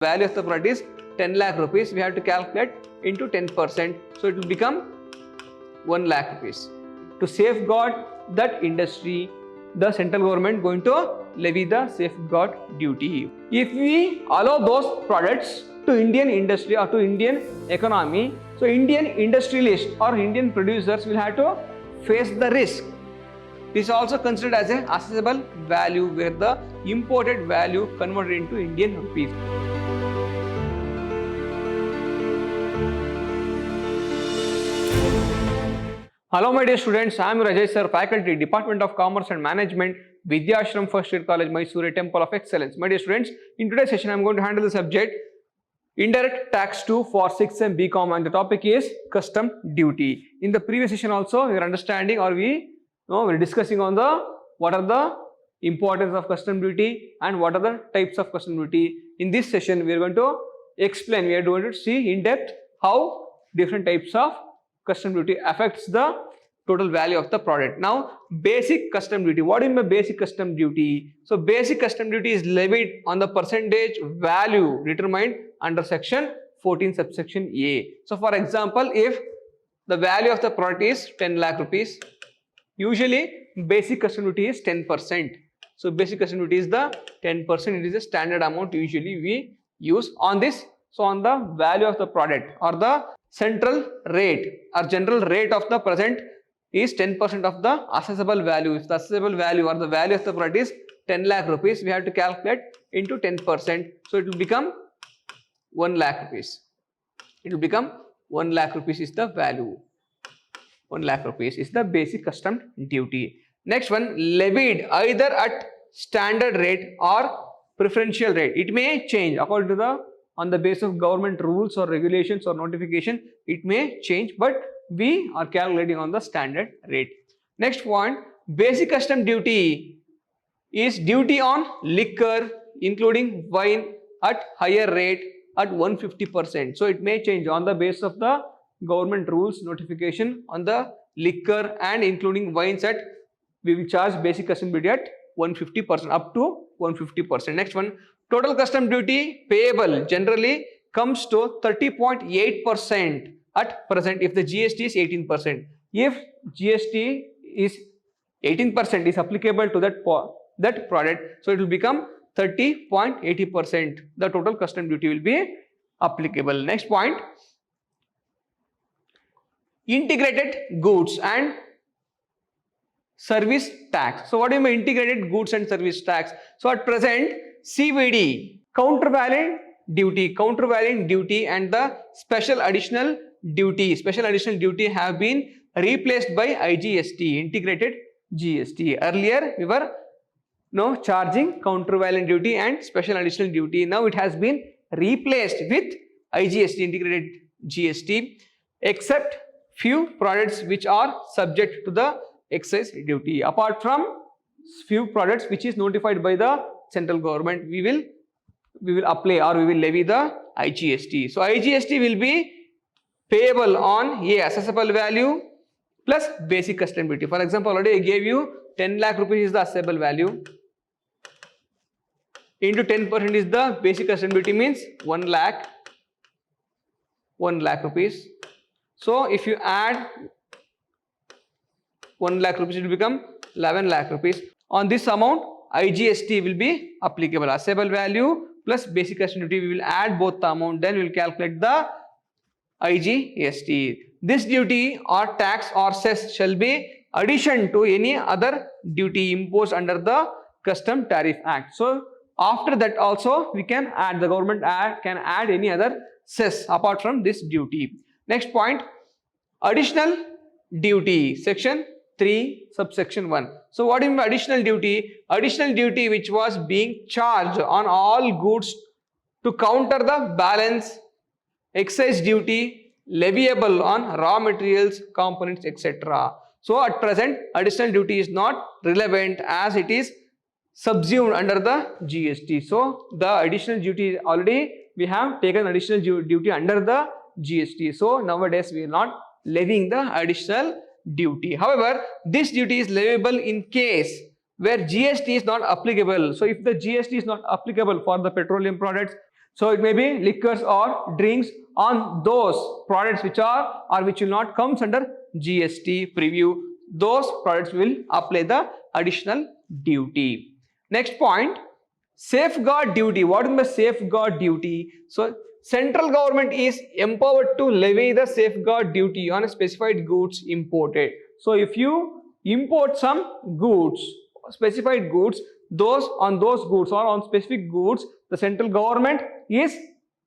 value of the product is 10 lakh rupees, we have to calculate into 10%, so it will become 1 lakh rupees. To safeguard that industry, the central government going to levy the safeguard duty. If we allow those products to Indian industry or to Indian economy, so Indian industrialists or Indian producers will have to face the risk. This is also considered as an assessable value, where the imported value converted into Indian rupees. Hello my dear students, I am Rajay sir, faculty, Department of Commerce and Management, Vidyashram First Year College, Mysore, Temple of Excellence. My dear students, in today's session I am going to handle the subject Indirect Tax 2 for 6th and BCom, and the topic is custom duty. In the previous session also we are understanding, or we're discussing on what are the importance of custom duty and what are the types of custom duty. In this session we are going to explain, we are going to see in depth how different types of custom duty affects the total value of the product. Now, basic custom duty. What is my basic custom duty? So, basic custom duty is levied on the percentage value determined under section 14 subsection A. So, for example, if the value of the product is 10 lakh rupees, usually basic custom duty is 10%. So, basic custom duty is the 10%. It is a standard amount usually we use on this. So, on the value of the product or the central rate or general rate of the present is 10% of the assessable value. If the assessable value or the value of the product is 10 lakh rupees, we have to calculate into 10%. So, it will become 1 lakh rupees. It will become 1 lakh rupees is the value. 1 lakh rupees is the basic custom duty. Next one, levied either at standard rate or preferential rate. It may change according to on the basis of government rules or regulations or notification, it may change, but we are calculating on the standard rate. Next point, basic custom duty is duty on liquor including wine at higher rate at 150%. So it may change on the basis of the government rules notification on the liquor and including wines at, we will charge basic custom duty at 150%, up to 150%. Next one, total custom duty payable generally comes to 30.8% at present if the GST is 18%. If GST is 18% is applicable to that product, so it will become 30.80%. The total custom duty will be applicable. Next point, integrated goods and service tax. So what do you mean integrated goods and service tax? So at present CVD, countervailing duty and the special additional duty have been replaced by IGST, integrated GST. Earlier we were charging countervailing duty and special additional duty. Now it has been replaced with IGST, integrated GST, except few products which are subject to the excise duty. Apart from few products which is notified by the central government, we will apply or we will levy the IGST. So IGST will be payable on a assessable value plus basic custom duty. For example, already I gave you 10 lakh rupees is the assessable value into 10% is the basic custom duty, means 1 lakh rupees. So if you add 1 lakh rupees, it will become 11 lakh rupees. On this amount, IGST will be applicable. Assessable value plus basic custom duty, we will add both the amount, then we will calculate the IGST. This duty or tax or cess shall be addition to any other duty imposed under the Custom Tariff Act. So after that also we can add, the government can add any other cess apart from this duty. Next point, additional duty, section 3 subsection 1. So what is additional duty? Additional duty which was being charged on all goods to counter the balance excise duty leviable on raw materials, components, etc. So at present additional duty is not relevant as it is subsumed under the GST. So the additional duty already we have taken additional duty under the GST. So nowadays we are not levying the additional duty. However, this duty is leviable in case where GST is not applicable. So if the GST is not applicable for the petroleum products, So it may be liquors or drinks on those products which are or which will not comes under GST preview. Those products will apply the additional duty. Next point, safeguard duty. What is the safeguard duty? So central government is empowered to levy the safeguard duty on specified goods imported. So if you import some goods, specified goods, those goods or on specific goods, the central government is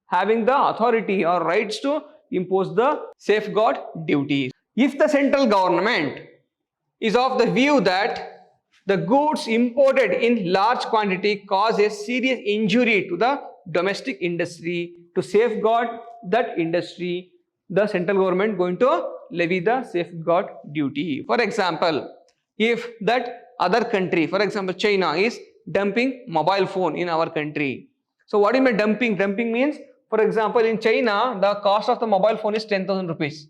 having the authority or rights to impose the safeguard duties. If the central government is of the view that the goods imported in large quantity cause a serious injury to the domestic industry, to safeguard that industry, the central government going to levy the safeguard duty. For example, if that other country, for example China, is dumping mobile phone in our country. So what do you mean dumping? Dumping means, for example, in China the cost of the mobile phone is 10,000 rupees.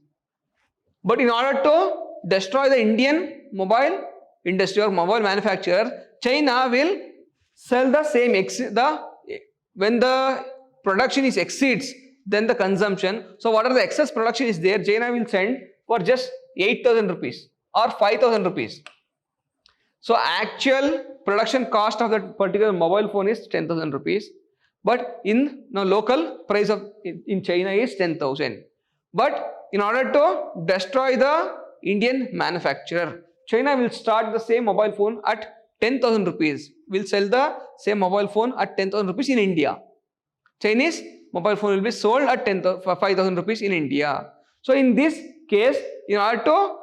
But in order to destroy the Indian mobile industry or mobile manufacturer, China will sell the same when the production is exceeds then the consumption. So whatever the excess production is there, China will send for just 8,000 rupees or 5,000 rupees. So actual production cost of that particular mobile phone is 10,000 rupees, but in local price of in China is 10,000. But in order to destroy the Indian manufacturer, China will start the same mobile phone at 10,000 rupees, will sell the same mobile phone at 10,000 rupees in India. Chinese mobile phone will be sold at 5,000 rupees in India. So in this case, in order to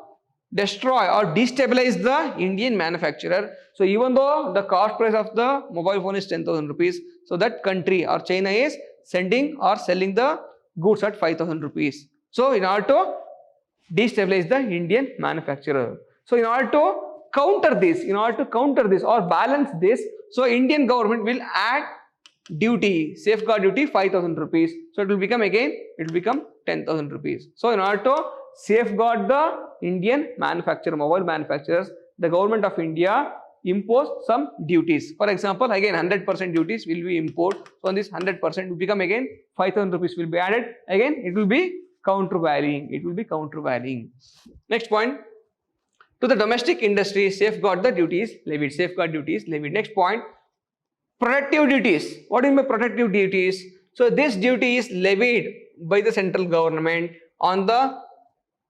destroy or destabilize the Indian manufacturer, so even though the cost price of the mobile phone is 10,000 rupees, so that country or China is sending or selling the goods at 5,000 rupees. So in order to destabilize the Indian manufacturer. So in order to counter this or balance this, so Indian government will add duty, safeguard duty 5,000 rupees. So it will become 10,000 rupees. So in order to safeguard the Indian mobile manufacturers, the government of India impose some duties. For example, again 100% duties will be imposed. So on this 100% will become again 5,000 rupees will be added. Again it will be countervailing. Next point, to the domestic industry, safeguard duties levied. Next point, protective duties. What do you mean protective duties? So this duty is levied by the central government on the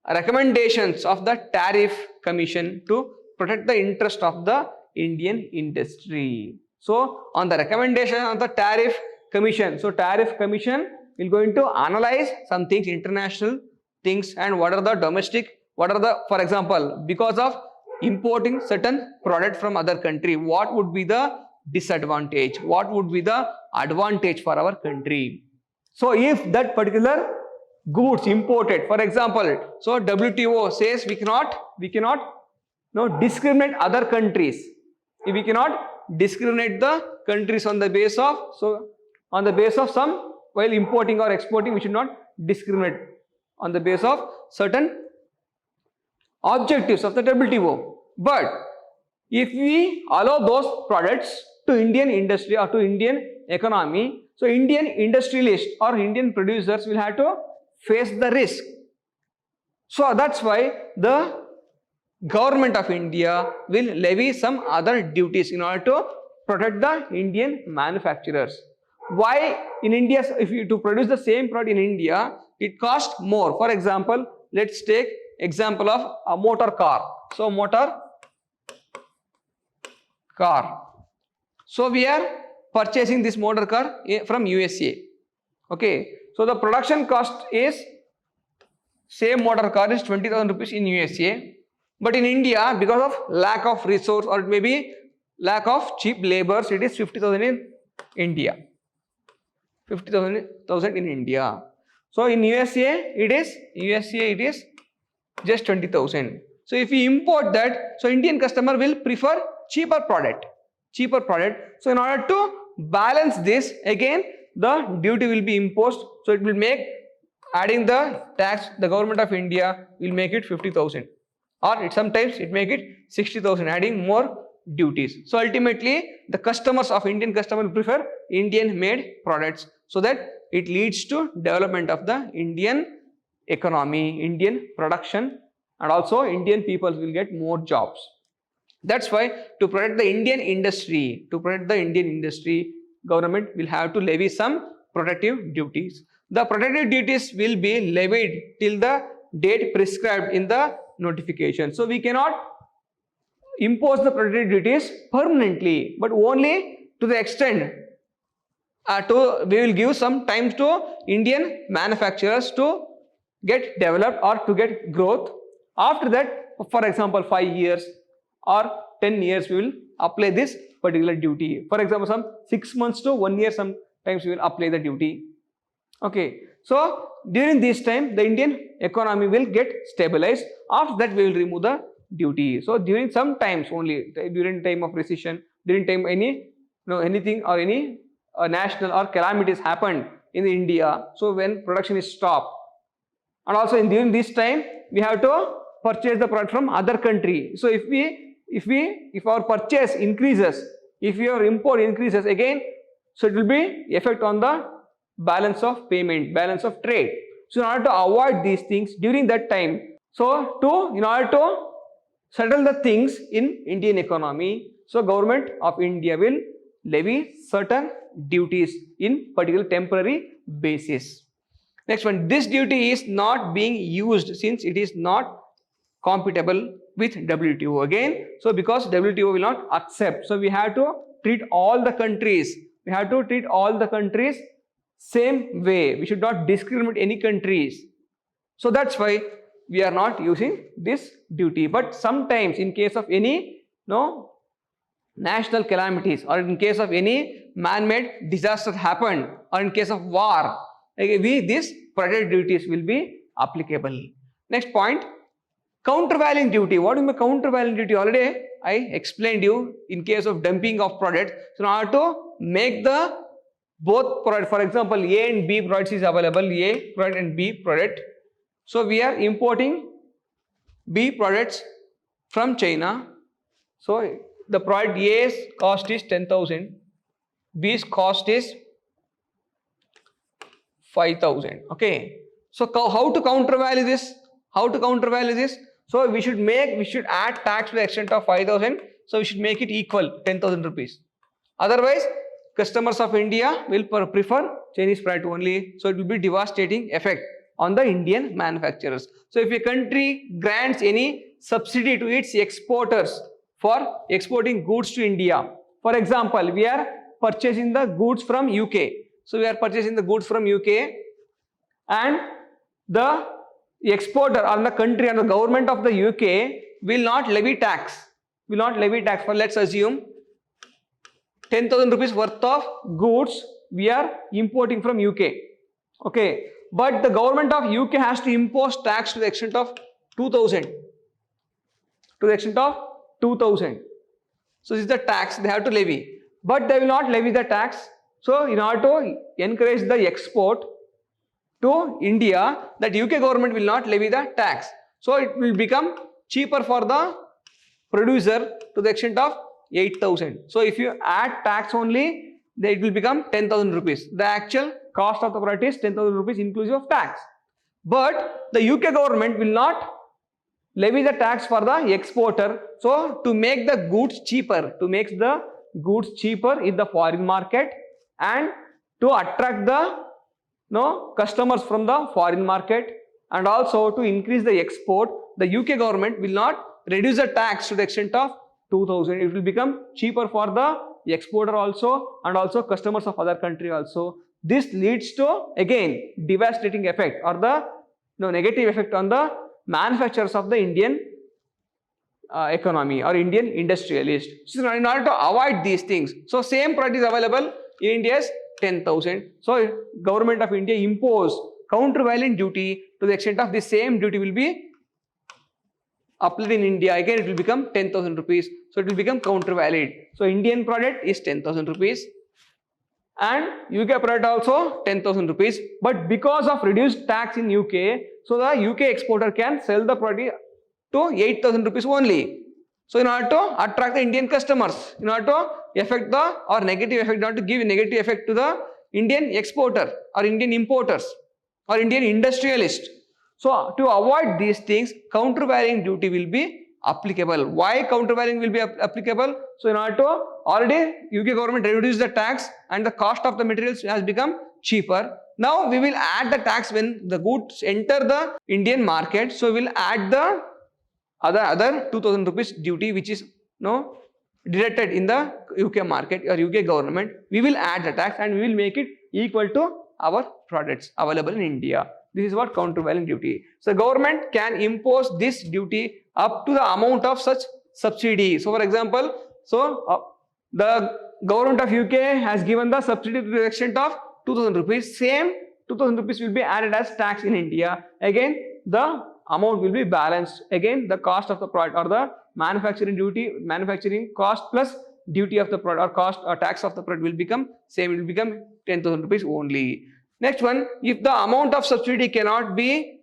recommendations of the Tariff Commission to protect the interest of the Indian industry. So on the recommendation of the Tariff Commission, so Tariff Commission will going to analyze some things, international things, and what are the domestic, for example, because of importing certain product from other country, what would be the disadvantage, what would be the advantage for our country. So if that particular goods imported, for example, so WTO says we cannot discriminate other countries. We cannot discriminate the countries on the basis of some, while importing or exporting, we should not discriminate on the basis of certain objectives of the WTO. But if we allow those products to Indian industry or to Indian economy, so Indian industrialists or Indian producers will have to face the risk. So that's why the government of India will levy some other duties in order to protect the Indian manufacturers. Why in India, if you to produce the same product in India, it costs more. For example, let's take example of a motor car. So motor car. So we are purchasing this motor car from USA. Okay. So the production cost is, same motor car is 20,000 rupees in USA. But in India, because of lack of resource or maybe lack of cheap labors, it is 50,000 in India. 50,000 in India. So in USA it is just 20,000. So if we import that, so Indian customer will prefer cheaper product. So in order to balance this, again the duty will be imposed. So it will make, adding the tax, the government of India will make it 50,000, or sometimes it make it 60,000, adding more duties. So ultimately the customers of Indian customer will prefer Indian made products. so that it leads to development of the Indian economy, Indian production, and also Indian people will get more jobs. That's why to protect the Indian industry, government will have to levy some protective duties. The protective duties will be levied till the date prescribed in the notification. So we cannot impose the protective duties permanently, but only to the extent we will give some time to Indian manufacturers to get developed or to get growth. After that, for example, 5 years or 10 years, we will apply this particular duty. For example, some 6 months to 1 year, sometimes we will apply the duty. Okay, so during this time, the Indian economy will get stabilized. After that, we will remove the duty. So during some times only, during time of recession, during time anything or any national or calamities happened in India. So when production is stopped, and also during this time, we have to purchase the product from other country. So if our purchase increases, if your import increases again, so it will be effect on the balance of payment, balance of trade. So in order to avoid these things during that time, so in order to settle the things in Indian economy, so government of India will levy certain duties in particular temporary basis. Next one, this duty is not being used since it is not compatible with WTO again. So because WTO will not accept, so we have to treat all the countries. Same way. We should not discriminate any countries. So that's why we are not using this duty. But sometimes in case of any national calamities, or in case of any man-made disaster happened, or in case of war, these protective duties will be applicable. Next point, countervailing duty. What is the countervailing duty? Already I explained you in case of dumping of products. So in order to make the both product, for example, A and B products is available, A product and B product. So we are importing B products from China. So the product A's cost is 10,000, B's cost is 5,000. Okay. So how to countervalue this? So we should add tax to the extent of 5,000. So we should make it equal 10,000 rupees. Otherwise, customers of India will prefer Chinese product only. So it will be devastating effect on the Indian manufacturers. So if a country grants any subsidy to its exporters for exporting goods to India, for example, we are purchasing the goods from UK. So we are purchasing the goods from UK, and the exporter or the country and the government of the UK will not levy tax. For, let's assume, 10,000 rupees worth of goods we are importing from UK. Okay, but the government of UK has to impose tax to the extent of 2,000. So this is the tax they have to levy, but they will not levy the tax. So in order to encourage the export to India, that UK government will not levy the tax. So it will become cheaper for the producer to the extent of 8,000. So if you add tax only, then it will become 10,000 rupees. The actual cost of the product is 10,000 rupees inclusive of tax. But the UK government will not levy the tax for the exporter. So to make the goods cheaper, in the foreign market, and to attract the customers from the foreign market, and also to increase the export, the UK government will not reduce the tax to the extent of 2,000. It will become cheaper for the exporter also, and also customers of other country also. This leads to again devastating effect, or the negative effect on the manufacturers of the Indian economy or Indian industrialist. So in order to avoid these things, so same product is available in India is 10,000. So government of India impose countervailing duty to the extent of the same duty will be applied in India. Again, it will become 10,000 rupees. So it will become countervailed. So Indian product is 10,000 rupees, and UK product also 10,000 rupees. But because of reduced tax in UK, so the UK exporter can sell the product to 8,000 rupees only. So in order to attract the Indian customers, in order to affect the or negative effect, not to give a negative effect to the Indian exporter or Indian importers or Indian industrialist. So to avoid these things, countervailing duty will be applicable. Why countervailing will be applicable? So in order to already UK government reduced the tax and the cost of the materials has become cheaper. Now we will add the tax when the goods enter the Indian market. So we will add the other 2000 rupees duty which is deducted in the UK market or UK government. We will add the tax and we will make it equal to our products available in India. This is what countervailing duty. So government can impose this duty up to the amount of such subsidy. So for example, the government of UK has given the subsidy to the extent of 2000 rupees. Same 2000 rupees will be added as tax in India. Again, the amount will be balanced. Again, the cost of the product or the manufacturing cost plus duty of the product or cost or tax of the product will become same. It will become 10,000 rupees only. Next one, if the amount of subsidy cannot be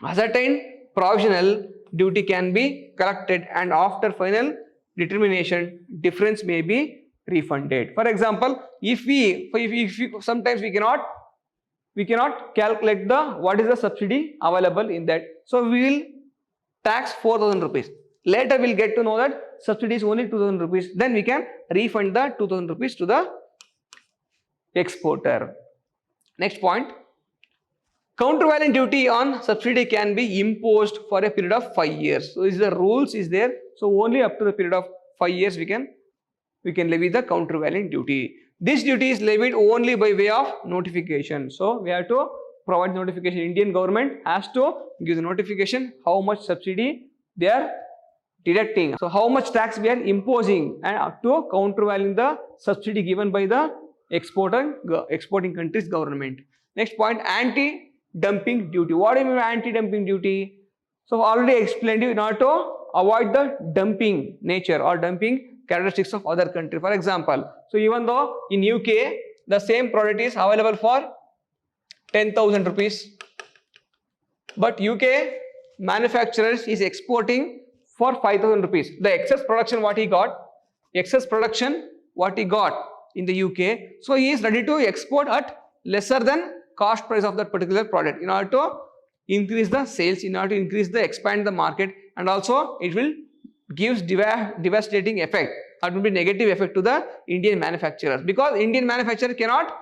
ascertained, provisional duty can be collected and after final determination, difference may be refunded. For example, if sometimes we cannot calculate what is the subsidy available in that. So we will tax 4,000 rupees. Later we will get to know that subsidy is only 2,000 rupees. Then we can refund the 2,000 rupees to the exporter. Next point, countervailing duty on subsidy can be imposed for a period of 5 years. So the rules is there. So only up to the period of 5 years we can levy the countervailing duty. This duty is levied only by way of notification. So we have to provide notification. Indian government has to give the notification how much subsidy they are deducting. So how much tax we are imposing and up to countervailing the subsidy given by the exporting countries government. Next point, anti-dumping duty. What do you mean by anti-dumping duty? So already explained you in order to avoid the dumping nature or dumping characteristics of other country. For example, so even though in UK the same product is available for 10,000 rupees, but UK manufacturers is exporting for 5,000 rupees. The excess production what he got in the UK, so he is ready to export at lesser than cost price of that particular product in order to increase the sales, in order to expand the market, and also it will gives devastating effect. It will be negative effect to the Indian manufacturers because Indian manufacturer cannot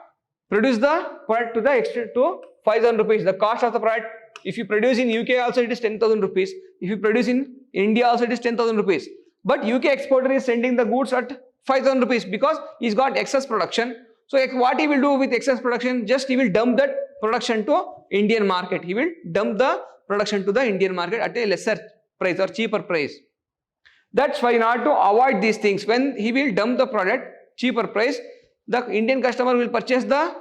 produce the product to the extent to 5,000 rupees. The cost of the product, if you produce in UK also it is 10,000 rupees. If you produce in India also it is 10,000 rupees. But UK exporter is sending the goods at 5,000 rupees because he's got excess production. So what he will do with excess production, just he will dump that production to Indian market. He will dump the production to the Indian market at a lesser price or cheaper price. That's why in order to avoid these things, when he will dump the product cheaper price, the Indian customer will purchase the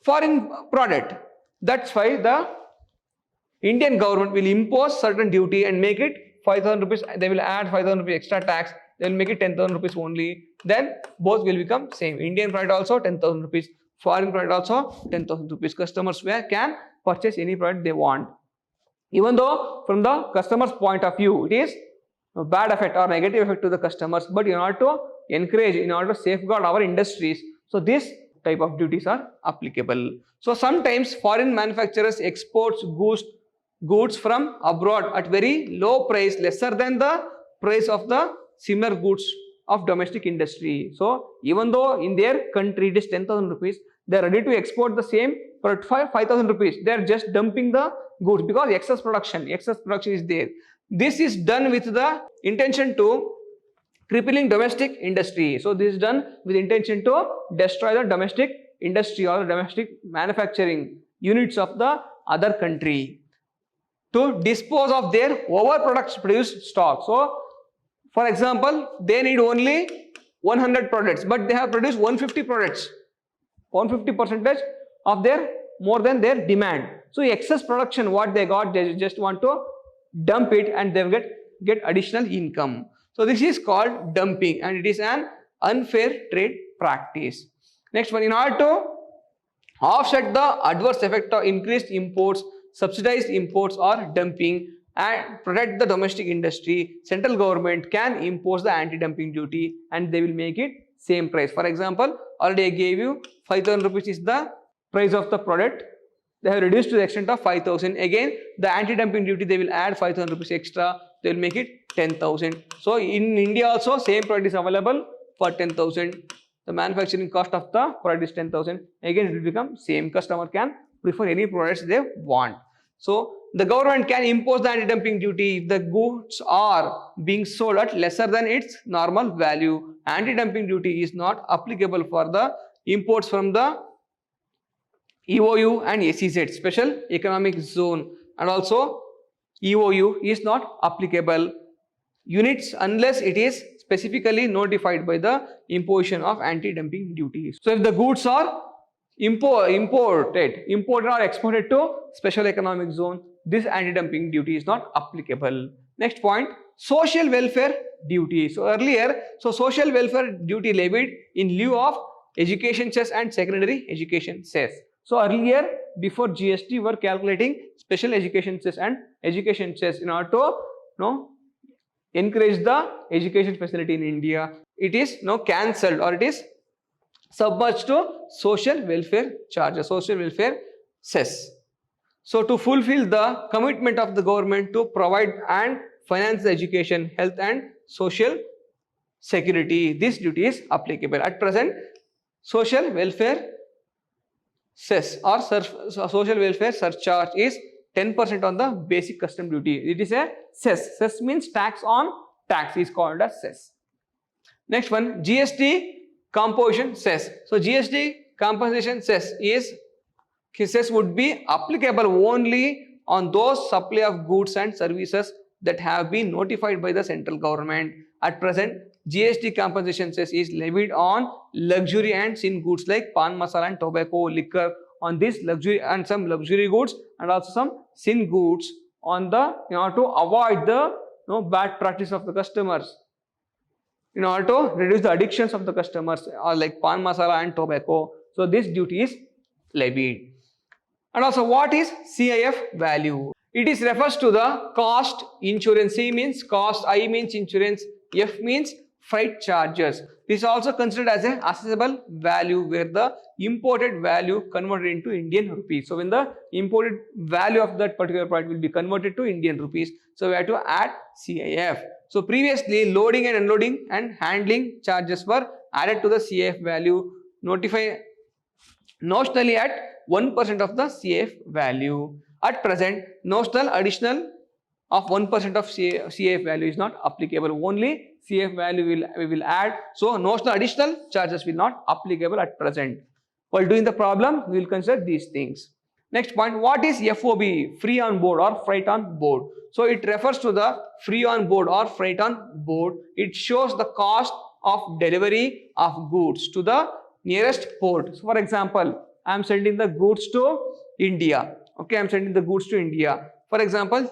foreign product. That's why the Indian government will impose certain duty and make it 5,000 rupees. They will add 5,000 rupees extra tax. They will make it 10,000 rupees only. Then both will become same. Indian product also 10,000 rupees. Foreign product also 10,000 rupees. Customers can purchase any product they want. Even though from the customer's point of view, it is a bad effect or negative effect to the customers. But in order to encourage, in order to safeguard our industries, so this type of duties are applicable. So sometimes foreign manufacturers exports goods from abroad at very low price, lesser than the price of the similar goods of domestic industry. So even though in their country it is 10,000 rupees, they are ready to export the same product for 5,000 rupees. They are just dumping the goods because excess production is there. This is done with the intention to crippling domestic industry. So this is done with intention to destroy the domestic industry or the domestic manufacturing units of the other country, to dispose of their overproducts produced stock. So for example, they need only 100 products, but they have produced 150 products, 150% of their more than their demand. So excess production what they got, they just want to dump it and they will get additional income. So this is called dumping and it is an unfair trade practice. Next one, in order to offset the adverse effect of increased imports, subsidized imports or dumping and protect the domestic industry, central government can impose the anti-dumping duty and they will make it same price. For example, Already I gave you 5,000 rupees is the price of the product. They have reduced to the extent of 5,000. Again, the anti-dumping duty, they will add 5,000 rupees extra. They will make it 10,000. So in India also, same product is available for 10,000. The manufacturing cost of the product is 10,000. Again, it will become same. Customer can prefer any products they want. So the government can impose the anti-dumping duty if the goods are being sold at lesser than its normal value. Anti-dumping duty is not applicable for the imports from the EOU and SEZ, Special Economic Zone, and also EOU is not applicable units unless it is specifically notified by the imposition of anti-dumping duties. So if the goods are imported or exported to Special Economic Zone, this anti-dumping duty is not applicable. Next point, social welfare duty. So earlier, social welfare duty levied in lieu of education cess and secondary education cess. So earlier, before GST, were calculating special education cess and education cess in order to encourage the education facility in India. It is now cancelled, or it is submerged to social welfare charges, social welfare cess. So to fulfill the commitment of the government to provide and finance the education, health and social security, this duty is applicable. At present, social welfare cess or social welfare surcharge is 10% on the basic custom duty. It is a cess. Cess means tax on tax, is called as cess. Next one, GST composition cess. So GST compensation cess would be applicable only on those supply of goods and services that have been notified by the central government. At present, GST compensation cess is levied on luxury and sin goods like pan masala and tobacco, liquor, on this luxury and some luxury goods, and also some sin goods on the, in order to avoid the bad practice of the customers, in order to reduce the addictions of the customers, like pan masala and tobacco. So this duty is levied. And also, what is CIF value? It is refers to the cost insurance. C means cost, I means insurance, F means freight charges. This is also considered as an assessable value, where the imported value converted into Indian rupees. So when the imported value of that particular product will be converted to Indian rupees, so we have to add CIF. So previously, loading and unloading and handling charges were added to the CIF value, notionally at 1% of the CIF value. At present, notional additional of 1% of CIF value is not applicable. Only CIF value we will add. So notional additional charges will not applicable at present. While doing the problem, we will consider these things. Next point, what is FOB, free on board or freight on board? So it refers to the free on board or freight on board. It shows the cost of delivery of goods to the nearest port. So for example, I am sending the goods to India. Okay, I am sending the goods to India. For example,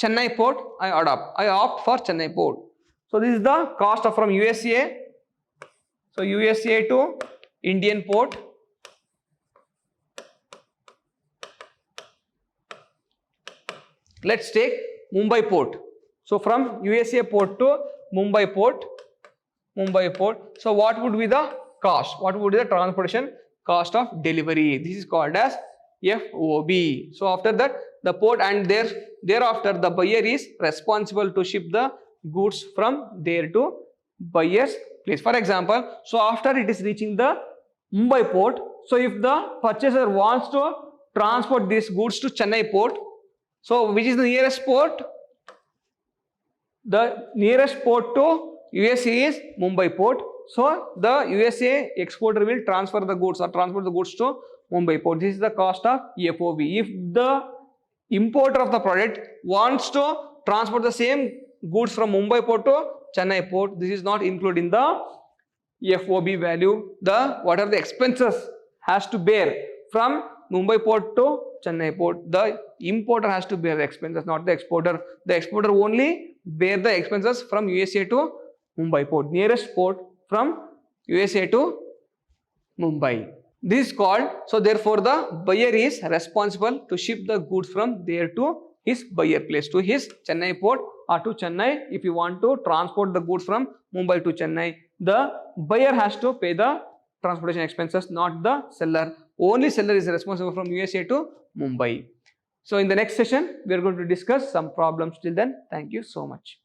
Chennai port, I opt for Chennai port. So this is the cost of from USA. So USA to Indian port. Let's take Mumbai port. So from USA port to Mumbai port. So what would be the cost? What would be the transportation cost of delivery? This is called as FOB. So after that, the port and thereafter the buyer is responsible to ship the goods from there to buyer's place. For example, so after it is reaching the Mumbai port, so if the purchaser wants to transport these goods to Chennai port, so which is the nearest port? The nearest port to USA is Mumbai port. So the USA exporter will transfer the goods or transport the goods to Mumbai port. This is the cost of FOB. If the importer of the product wants to transport the same goods from Mumbai port to Chennai port, this is not included in the FOB value. What are the expenses has to bear from Mumbai port to Chennai port? The importer has to bear the expenses, not the exporter. The exporter only bear the expenses from USA to Mumbai port, nearest port from USA to Mumbai. This is called, so therefore the buyer is responsible to ship the goods from there to his buyer place, to his Chennai port or to Chennai. If you want to transport the goods from Mumbai to Chennai, the buyer has to pay the transportation expenses, not the seller. Only seller is responsible from USA to Mumbai. So in the next session, we are going to discuss some problems. Till then, thank you so much.